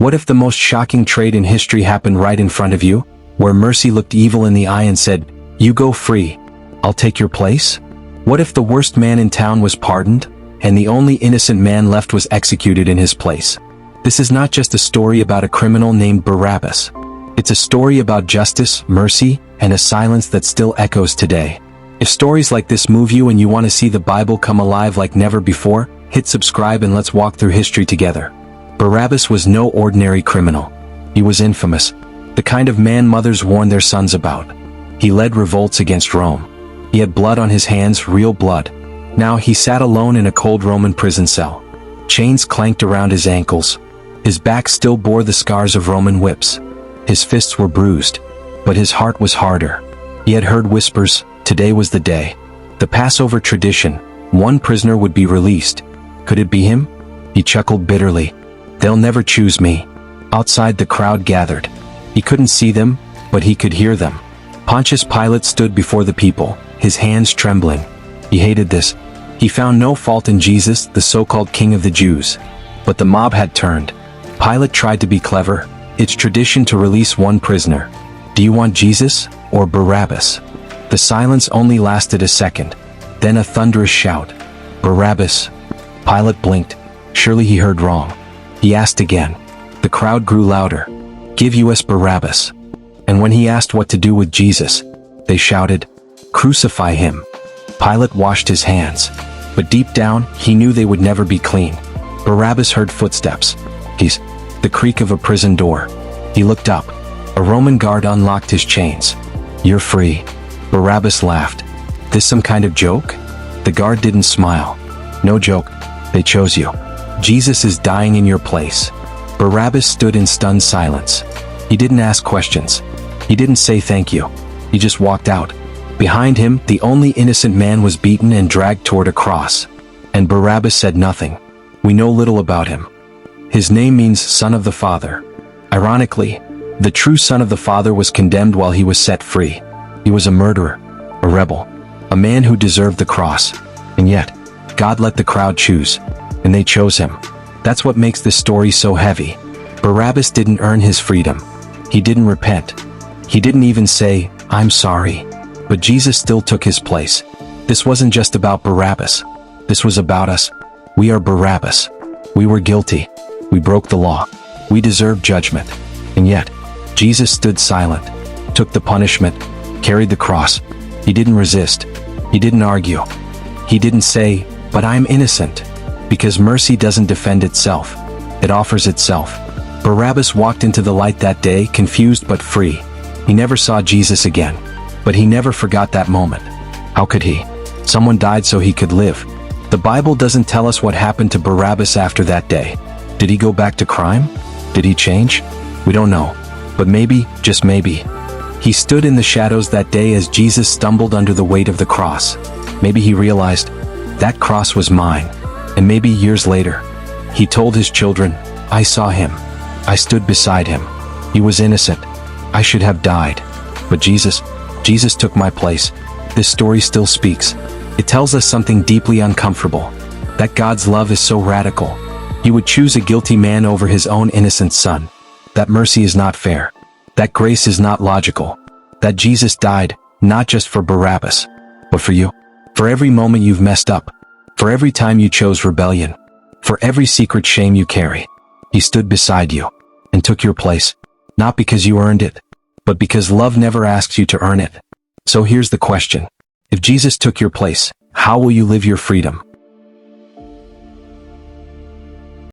What if the most shocking trade in history happened right in front of you, where mercy looked evil in the eye and said, "You go free. I'll take your place"? What if the worst man in town was pardoned, and the only innocent man left was executed in his place? This is not just a story about a criminal named Barabbas. It's a story about justice, mercy, and a silence that still echoes today. If stories like this move you and you want to see the Bible come alive like never before, hit subscribe and let's walk through history together. Barabbas was no ordinary criminal. He was infamous, the kind of man mothers warn their sons about. He led revolts against Rome. He had blood on his hands, real blood. Now he sat alone in a cold Roman prison cell. Chains clanked around his ankles. His back still bore the scars of Roman whips. His fists were bruised, but his heart was harder. He had heard whispers, today was the day. The Passover tradition, one prisoner would be released. Could it be him? He chuckled bitterly. They'll never choose me. Outside the crowd gathered. He couldn't see them, but he could hear them. Pontius Pilate stood before the people, his hands trembling. He hated this. He found no fault in Jesus, the so-called king of the Jews. But the mob had turned. Pilate tried to be clever. It's tradition to release one prisoner. Do you want Jesus or Barabbas? The silence only lasted a second. Then a thunderous shout. Barabbas. Pilate blinked. Surely he heard wrong. He asked again. The crowd grew louder. Give us Barabbas. And when he asked what to do with Jesus, they shouted, crucify him. Pilate washed his hands. But deep down, he knew they would never be clean. Barabbas heard footsteps. The creak of a prison door. He looked up. A Roman guard unlocked his chains. You're free. Barabbas laughed. This some kind of joke? The guard didn't smile. No joke. They chose you. Jesus is dying in your place. Barabbas stood in stunned silence. He didn't ask questions. He didn't say thank you. He just walked out. Behind him, the only innocent man was beaten and dragged toward a cross. And Barabbas said nothing. We know little about him. His name means Son of the Father. Ironically, the true Son of the Father was condemned while he was set free. He was a murderer, a rebel, a man who deserved the cross. And yet, God let the crowd choose, and they chose him. That's what makes this story so heavy. Barabbas didn't earn his freedom. He didn't repent. He didn't even say, I'm sorry. But Jesus still took his place. This wasn't just about Barabbas. This was about us. We are Barabbas. We were guilty. We broke the law. We deserved judgment. And yet, Jesus stood silent, took the punishment, carried the cross. He didn't resist. He didn't argue. He didn't say, but I'm innocent. Because mercy doesn't defend itself. It offers itself. Barabbas walked into the light that day, confused but free. He never saw Jesus again. But he never forgot that moment. How could he? Someone died so he could live. The Bible doesn't tell us what happened to Barabbas after that day. Did he go back to crime? Did he change? We don't know. But maybe, just maybe, he stood in the shadows that day as Jesus stumbled under the weight of the cross. Maybe he realized, that cross was mine. And maybe years later, he told his children, I saw him. I stood beside him. He was innocent. I should have died. But Jesus took my place. This story still speaks. It tells us something deeply uncomfortable. That God's love is so radical. He would choose a guilty man over his own innocent son. That mercy is not fair. That grace is not logical. That Jesus died, not just for Barabbas, but for you. For every moment you've messed up. For every time you chose rebellion. For every secret shame you carry. He stood beside you and took your place. Not because you earned it, but because love never asks you to earn it. So here's the question. If Jesus took your place, how will you live your freedom?